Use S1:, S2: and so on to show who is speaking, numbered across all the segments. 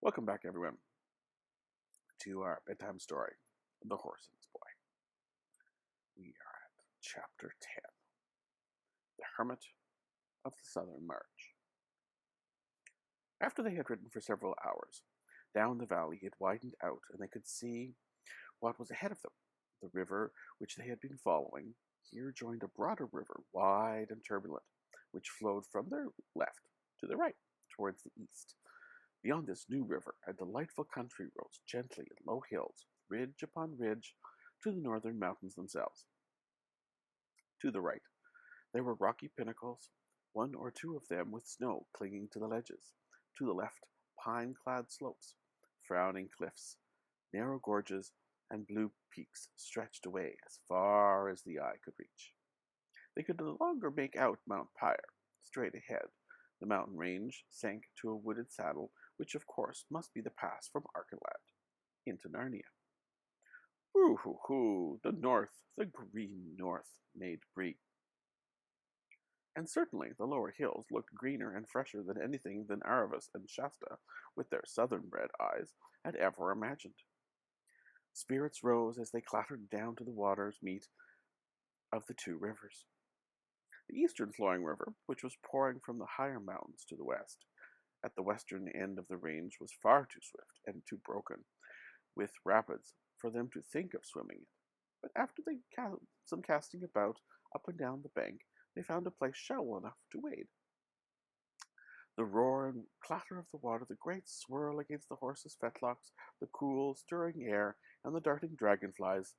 S1: Welcome back, everyone, to our bedtime story, The Horse and His Boy. We are at Chapter 10, The Hermit of the Southern March. After they had ridden for several hours, down the valley it widened out, and they could see what was ahead of them. The river which they had been following here joined a broader river, wide and turbulent, which flowed from their left to the right, towards the east. Beyond this new river, a delightful country rose gently in low hills, ridge upon ridge, to the northern mountains themselves. To the right, there were rocky pinnacles, one or two of them with snow clinging to the ledges. To the left, pine-clad slopes, frowning cliffs, narrow gorges, and blue peaks stretched away as far as the eye could reach. They could no longer make out Mount Pyre. Straight ahead, the mountain range sank to a wooded saddle, which of course must be the pass from Archenland into Narnia. Woo-hoo-hoo, the north, the green north, neighed Bree. And certainly the lower hills looked greener and fresher than anything than Aravis and Shasta, with their southern-bred eyes, had ever imagined. Spirits rose as they clattered down to the water's meet of the two rivers. The eastern flowing river, which was pouring from the higher mountains to the west, at the western end of the range, was far too swift and too broken, with rapids, for them to think of swimming it. But after some casting about up and down the bank, they found a place shallow enough to wade. The roar and clatter of the water, the great swirl against the horses' fetlocks, the cool, stirring air, and the darting dragonflies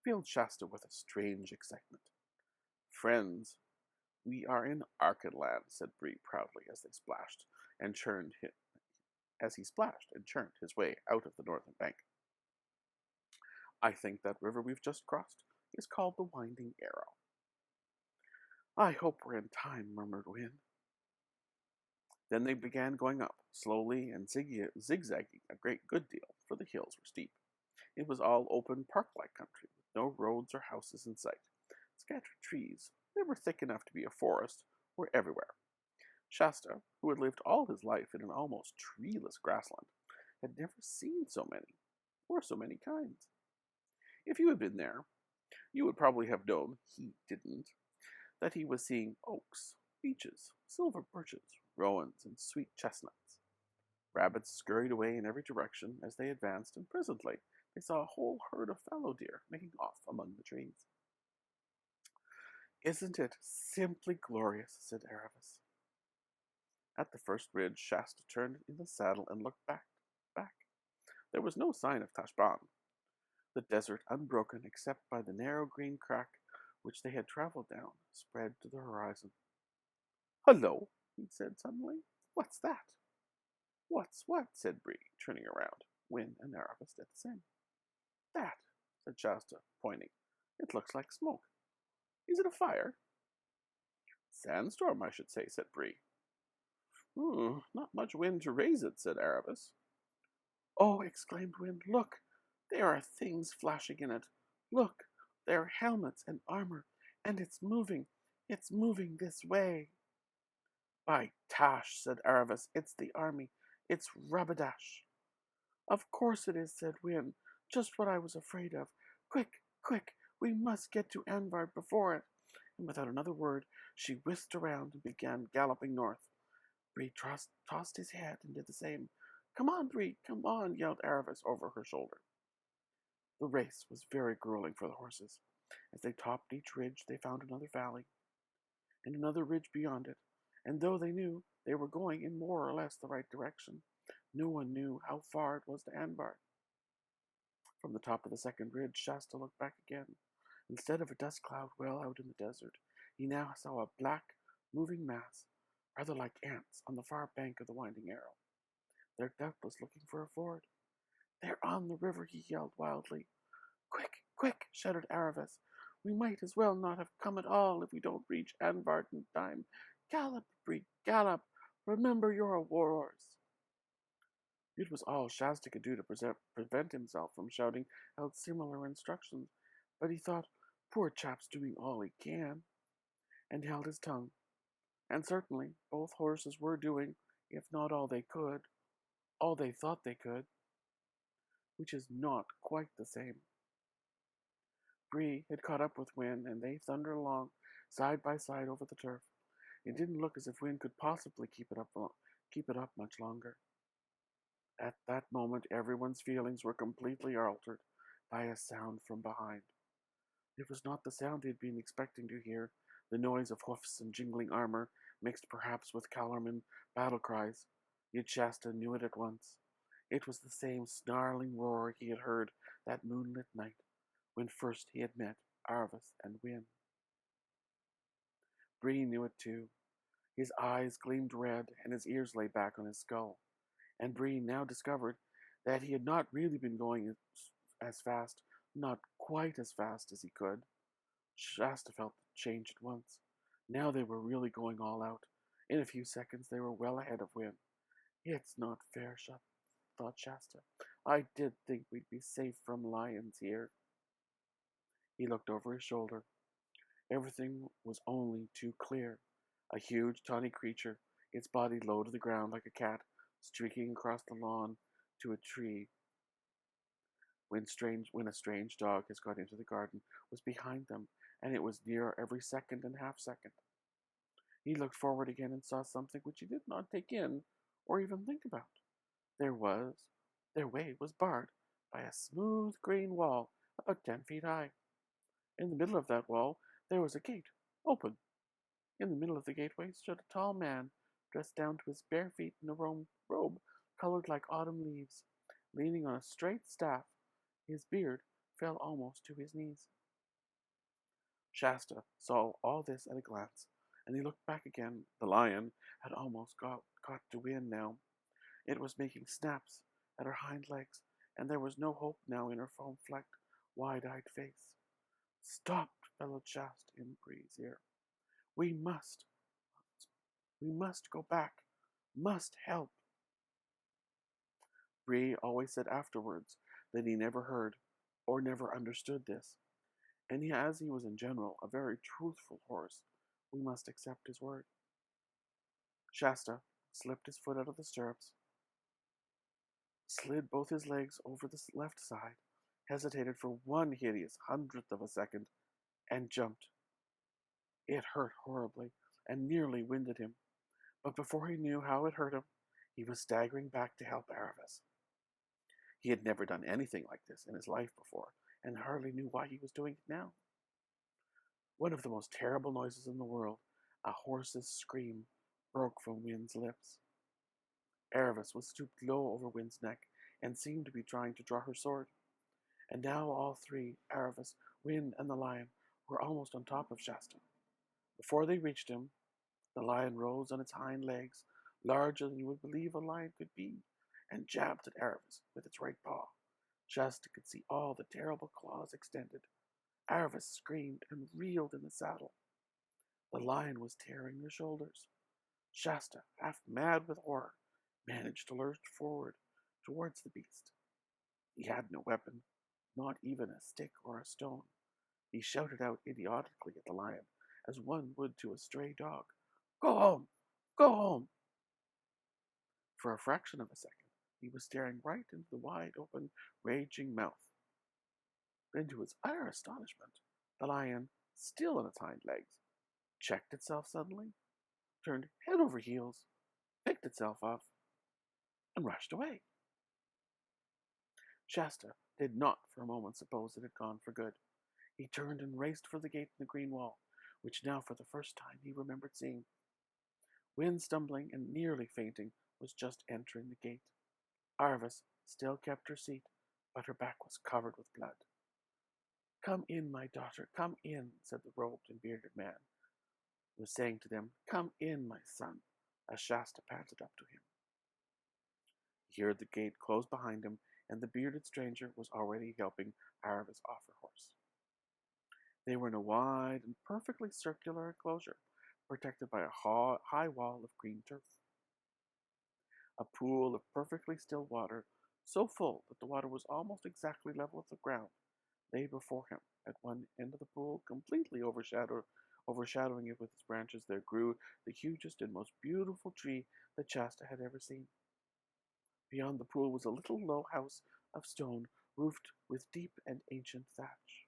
S1: filled Shasta with a strange excitement. "Friends, we are in Archenland," said Bree proudly as they splashed and churned his way out of the northern bank. "I think that river we've just crossed is called the Winding Arrow." "I hope we're in time," murmured Win. Then they began going up, slowly and zigzagging a great good deal, for the hills were steep. It was all open, park-like country, with no roads or houses in sight. Scattered trees, never thick enough to be a forest, were everywhere. Shasta, who had lived all his life in an almost treeless grassland, had never seen so many, or so many kinds. If you had been there, you would probably have known, he didn't, that he was seeing oaks, beeches, silver birches, rowans, and sweet chestnuts. Rabbits scurried away in every direction as they advanced, and presently they saw a whole herd of fallow deer making off among the trees. "Isn't it simply glorious?" said Aravis. At the first ridge, Shasta turned in the saddle and looked back. There was no sign of Tashbaan, the desert unbroken except by the narrow green crack which they had traveled down, spread to the horizon. "Hullo!" he said suddenly. "What's that?" "What's what?" said Bree, turning around. Win and Aravis did the same. "That," said Shasta, pointing. "It looks like smoke. Is it a fire?" "Sandstorm, I should say," said Bree. "Not much wind to raise it," said Aravis. "Oh!" exclaimed Win. "Look! There are things flashing in it. Look! There are helmets and armor, and it's moving this way." "By Tash," said Aravis, "it's the army. It's Rabadash." "Of course it is," said Win. "Just what I was afraid of. Quick, quick, we must get to Anvard before it." And without another word, she whisked around and began galloping north. Bree tossed his head and did the same. "Come on, Bree, come on," yelled Aravis over her shoulder. The race was very grueling for the horses. As they topped each ridge, they found another valley, and another ridge beyond it, and though they knew they were going in more or less the right direction, no one knew how far it was to Anvard. From the top of the second ridge, Shasta looked back again. Instead of a dust cloud well out in the desert, he now saw a black, moving mass, rather like ants, on the far bank of the Winding Arrow. They're doubtless looking for a ford. "They're on the river," he yelled wildly. "Quick, quick!" shouted Aravis. "We might as well not have come at all if we don't reach Anvard in time. Gallop, Bree, gallop! Remember your aurors." It was all Shasta could do to prevent himself from shouting out similar instructions, but he thought, "Poor chap's doing all he can," and held his tongue. And certainly both horses were doing, if not all they could, Oh, they thought they could, which is not quite the same. Bree had caught up with Win, and they thundered along side by side over the turf. It didn't look as if Win could possibly keep it up much longer. At that moment, everyone's feelings were completely altered by a sound from behind. It was not the sound he had been expecting to hear, the noise of hoofs and jingling armor, mixed perhaps with Calorman battle cries. Yet Shasta knew it at once. It was the same snarling roar he had heard that moonlit night when first he had met Arvis and Win. Bree knew it too. His eyes gleamed red and his ears lay back on his skull. And Bree now discovered that he had not really been going as fast, not quite as fast as he could. Shasta felt the change at once. Now they were really going all out. In a few seconds they were well ahead of Win. It's not fair, thought Shasta. I did think we'd be safe from lions here. He looked over his shoulder. Everything was only too clear. A huge, tawny creature, its body low to the ground like a cat, streaking across the lawn to a tree when a strange dog has got into the garden, was behind them, and it was nearer every second and half second. He looked forward again and saw something which he did not take in or even think about. Their way was barred by a smooth green wall about 10 feet high. In the middle of that wall there was a gate, open. In the middle of the gateway stood a tall man, dressed down to his bare feet in a robe colored like autumn leaves. Leaning on a straight staff, his beard fell almost to his knees. Shasta saw all this at a glance, and he looked back again. The lion had almost got to Win now. It was making snaps at her hind legs, and there was no hope now in her foam-flecked, wide-eyed face. Stop, bellowed Shasta in Bree's ear. We must go back, must help. Bree always said afterwards that he never heard or never understood this, and as he was in general a very truthful horse, we must accept his word. Shasta slipped his foot out of the stirrups, slid both his legs over the left side, hesitated for one hideous hundredth of a second, and jumped. It hurt horribly and nearly winded him, but before he knew how it hurt him, he was staggering back to help Aravis. He had never done anything like this in his life before, and hardly knew why he was doing it now. One of the most terrible noises in the world, a horse's scream, broke from Win's lips. Aravis was stooped low over Win's neck and seemed to be trying to draw her sword. And now all three, Aravis, Win, and the lion, were almost on top of Shasta. Before they reached him, the lion rose on its hind legs, larger than you would believe a lion could be, and jabbed at Aravis with its right paw. Shasta could see all the terrible claws extended. Aravis screamed and reeled in the saddle. The lion was tearing their shoulders. Shasta, half mad with horror, managed to lurch forward towards the beast. He had no weapon, not even a stick or a stone. He shouted out idiotically at the lion, as one would to a stray dog. Go home! Go home! For a fraction of a second, he was staring right into the wide-open, raging mouth. Then, to his utter astonishment, the lion, still on its hind legs, checked itself suddenly, turned head over heels, picked itself up, and rushed away. Shasta did not for a moment suppose it had gone for good. He turned and raced for the gate in the green wall, which now for the first time he remembered seeing. Win, stumbling and nearly fainting, was just entering the gate. Arvis still kept her seat, but her back was covered with blood. Come in, my daughter, come in, said the robed and bearded man, who was saying to them, Come in, my son, as Shasta panted up to him. He heard the gate close behind him, and the bearded stranger was already helping Arvis off her horse. They were in a wide and perfectly circular enclosure, protected by a high wall of green turf. A pool of perfectly still water, so full that the water was almost exactly level with the ground, lay before him. At one end of the pool, completely overshadowing it with its branches, there grew the hugest and most beautiful tree that Shasta had ever seen. Beyond the pool was a little low house of stone, roofed with deep and ancient thatch.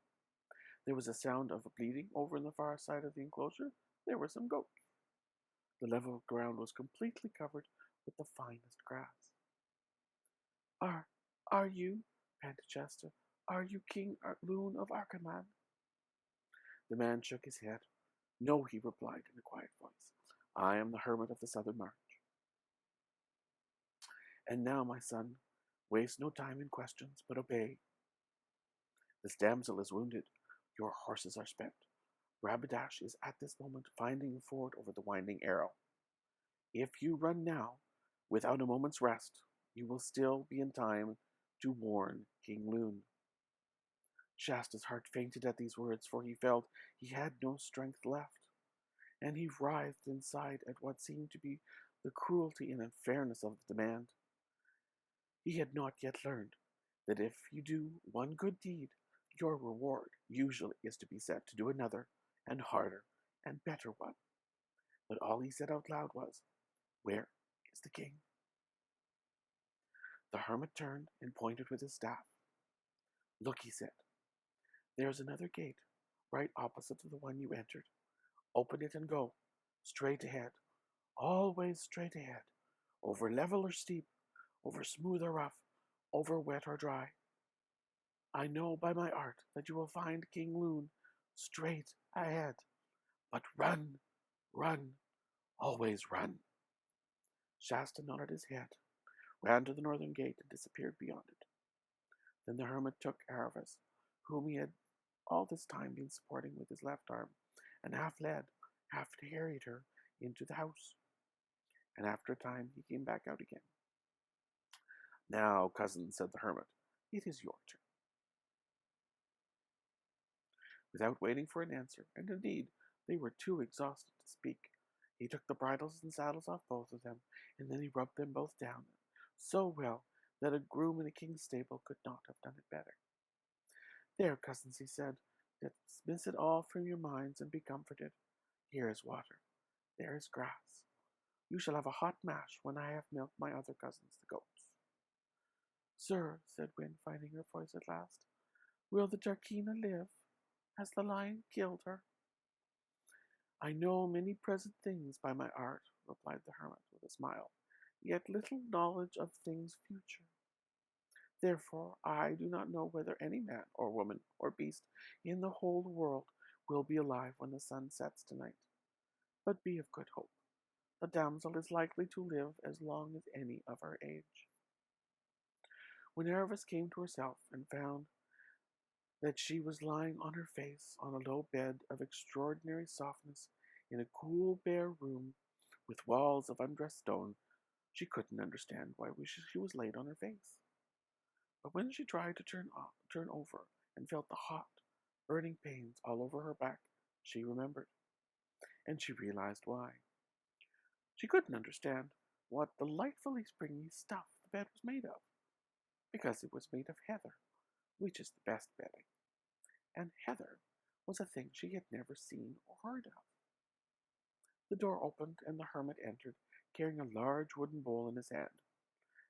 S1: There was a sound of bleating over on the far side of the enclosure. There were some goats. The level ground was completely covered with the finest grass. Are, are you, panted Shasta, are you King Loon of Arkaman? The man shook his head. No, he replied in a quiet voice. I am the hermit of the southern march. And now, my son, waste no time in questions, but obey. This damsel is wounded. Your horses are spent. Rabidash is at this moment finding a ford over the winding arrow. If you run now, without a moment's rest, you will still be in time to warn King Loon. Shasta's heart fainted at these words, for he felt he had no strength left, and he writhed inside at what seemed to be the cruelty and unfairness of the demand. He had not yet learned that if you do one good deed, your reward usually is to be set to do another, and harder, and better one. But all he said out loud was, Where is the king? The hermit turned and pointed with his staff. Look, he said, there's another gate, right opposite to the one you entered. Open it and go, straight ahead, always straight ahead, over level or steep, over smooth or rough, over wet or dry. I know by my art that you will find King Loon straight ahead. But run, run, always run. Shasta nodded his head, ran to the northern gate, and disappeared beyond it. Then the hermit took Aravis, whom he had all this time been supporting with his left arm, and half led, half carried her into the house. And after a time he came back out again. Now, cousin, said the hermit, it is your turn. Without waiting for an answer, and indeed they were too exhausted to speak, he took the bridles and saddles off both of them, and then he rubbed them both down so well that a groom in a king's stable could not have done it better. There, cousins, he said, dismiss it all from your minds and be comforted. Here is water. There is grass. You shall have a hot mash when I have milked my other cousins, the goats. Sir, said Win, finding her voice at last, will the Darkina live? Has the lion killed her? I know many present things by my art, replied the hermit with a smile, yet little knowledge of things future. Therefore, I do not know whether any man or woman or beast in the whole world will be alive when the sun sets tonight. But be of good hope. The damsel is likely to live as long as any of her age. When Aravis came to herself and found that she was lying on her face on a low bed of extraordinary softness in a cool, bare room with walls of undressed stone, she couldn't understand why she was laid on her face. But when she tried to turn over and felt the hot, burning pains all over her back, she remembered, and she realized why. She couldn't understand what delightfully springy stuff the bed was made of, because it was made of heather, which is the best bedding, and heather was a thing she had never seen or heard of. The door opened, and the hermit entered, carrying a large wooden bowl in his hand.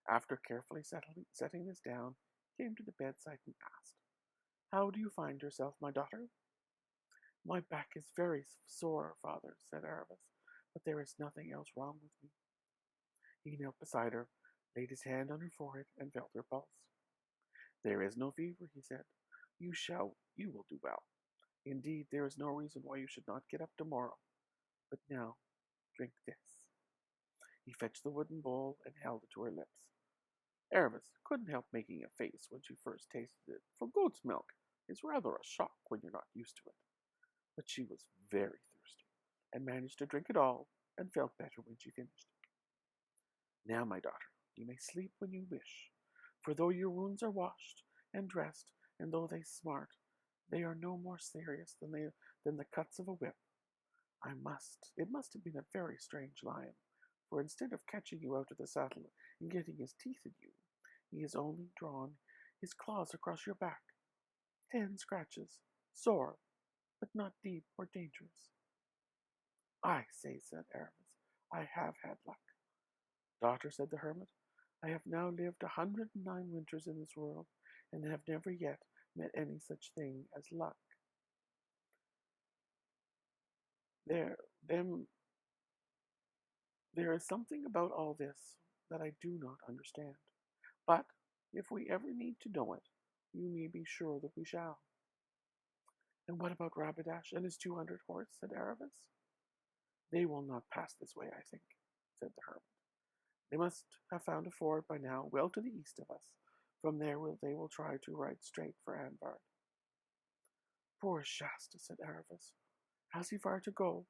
S1: After carefully setting this down, he came to the bedside and asked, How do you find yourself, my daughter? My back is very sore, father, said Aravis, but there is nothing else wrong with me. He knelt beside her, laid his hand on her forehead, and felt her pulse. There is no fever, he said. You will do well. Indeed, there is no reason why you should not get up tomorrow. But now, drink this. He fetched the wooden bowl and held it to her lips. Aravis couldn't help making a face when she first tasted it, for goat's milk is rather a shock when you're not used to it. But she was very thirsty, and managed to drink it all, and felt better when she finished. Now, my daughter, you may sleep when you wish, for though your wounds are washed and dressed, and though they smart, they are no more serious than the cuts of a whip. It must have been a very strange lion, for instead of catching you out of the saddle and getting his teeth in you, he has only drawn his claws across your back. 10 scratches, sore, but not deep or dangerous. I say, said Aramis, I have had luck. Daughter, said the hermit, I have now lived 109 winters in this world, and have never yet met any such thing as luck. There, them, there is something about all this that I do not understand. But if we ever need to know it, you may be sure that we shall. And what about Rapidash and his 200 horse? Said Aravis. They will not pass this way, I think, said the hermit. They must have found a ford by now, well to the east of us. From there they will try to ride straight for Anvard. Poor Shasta, said Aravis. Has he far to go?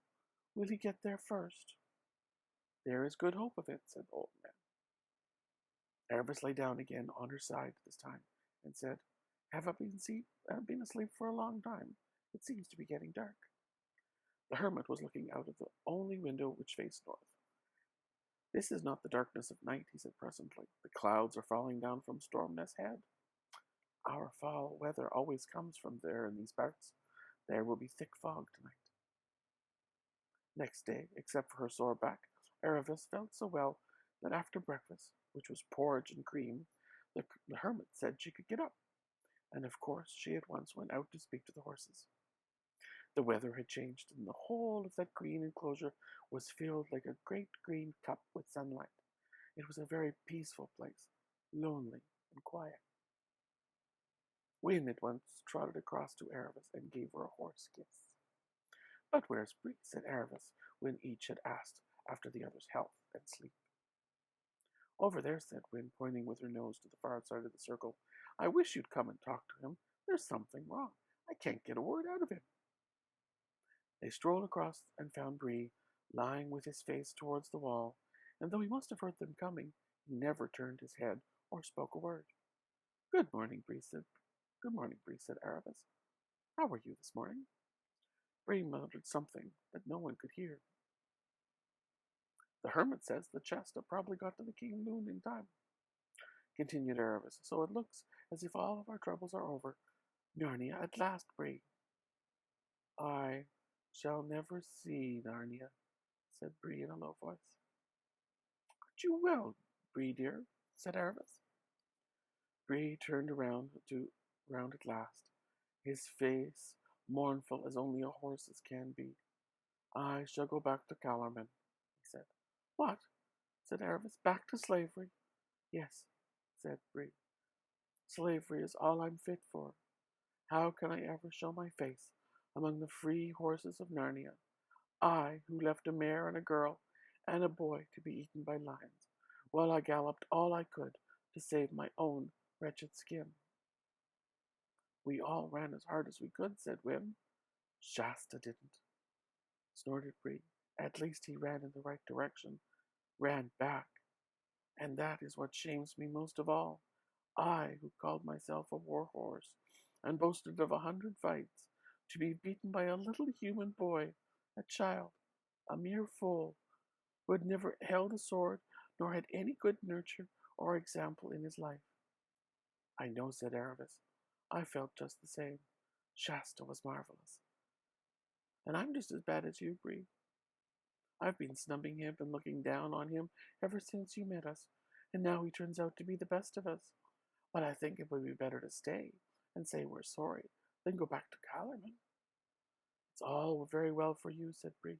S1: Will he get there first? There is good hope of it, said the old man. Aravis lay down again on her side this time, and said, Have I been asleep for a long time? It seems to be getting dark. The hermit was looking out of the only window which faced north. This is not the darkness of night, he said presently. The clouds are falling down from Stormness Head. Our foul weather always comes from there in these parts. There will be thick fog tonight. Next day, except for her sore back, Aravis felt so well that after breakfast, which was porridge and cream, the hermit said she could get up, and of course she at once went out to speak to the horses. The weather had changed, and the whole of that green enclosure was filled like a great green cup with sunlight. It was a very peaceful place, lonely and quiet. Wynne at once trotted across to Aravis and gave her a hoarse kiss. But where's Bree? Said Aravis, when each had asked after the other's health and sleep. Over there, said Wynne, pointing with her nose to the far side of the circle. I wish you'd come and talk to him. There's something wrong. I can't get a word out of him. They strolled across and found Bree lying with his face towards the wall, and though he must have heard them coming, he never turned his head or spoke a word. Good morning, Bree, said Aravis. How are you this morning? Bree muttered something that no one could hear. The hermit says the Shasta probably got to the King Moon in time, continued Aravis, so it looks as if all of our troubles are over. Narnia at last, Bree. I shall never see Narnia, said Bree in a low voice. Aren't you well, Bree dear? Said Aravis. Bree turned round at last, his face mournful as only a horse's can be. I shall go back to Calormen, he said. What? Said Aravis. Back to slavery? Yes, said Bree. Slavery is all I'm fit for. How can I ever show my face among the free horses of Narnia? I, who left a mare and a girl and a boy to be eaten by lions, while I galloped all I could to save my own wretched skin. We all ran as hard as we could, said Wim. Shasta didn't, snorted Bree. At least he ran in the right direction, ran back, and that is what shames me most of all. I, who called myself a war horse and boasted of 100 fights, to be beaten by a little human boy, a child, a mere fool, who had never held a sword nor had any good nurture or example in his life. I know, said Aravis. I felt just the same. Shasta was marvelous. And I'm just as bad as you, Bree. I've been snubbing him and looking down on him ever since you met us, and now he turns out to be the best of us. But I think it would be better to stay and say we're sorry than go back to Calormen. It's all very well for you, said Bree.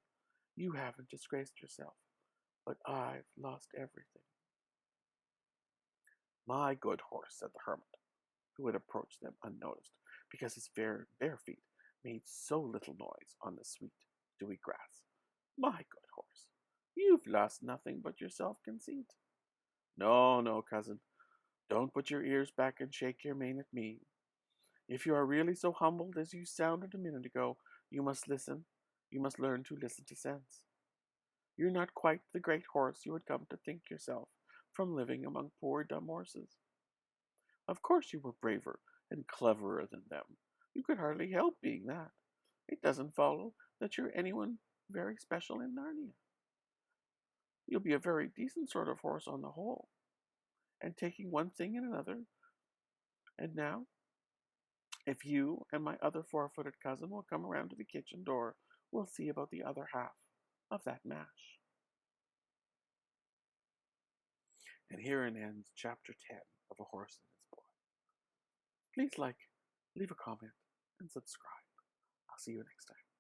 S1: You haven't disgraced yourself, but I've lost everything. My good horse, said the hermit, who had approached them unnoticed, because his bare feet made so little noise on the sweet, dewy grass. My good horse, you've lost nothing but your self-conceit. No, no, cousin, don't put your ears back and shake your mane at me. If you are really so humbled as you sounded a minute ago, you must listen. You must learn to listen to sense. You're not quite the great horse you had come to think yourself from living among poor dumb horses. Of course you were braver and cleverer than them. You could hardly help being that. It doesn't follow that you're anyone very special in Narnia. You'll be a very decent sort of horse on the whole, and taking one thing and another. And now, if you and my other four-footed cousin will come around to the kitchen door, we'll see about the other half of that mash. And herein ends chapter 10 of A Horse and Its Boy. Please like, leave a comment, and subscribe. I'll see you next time.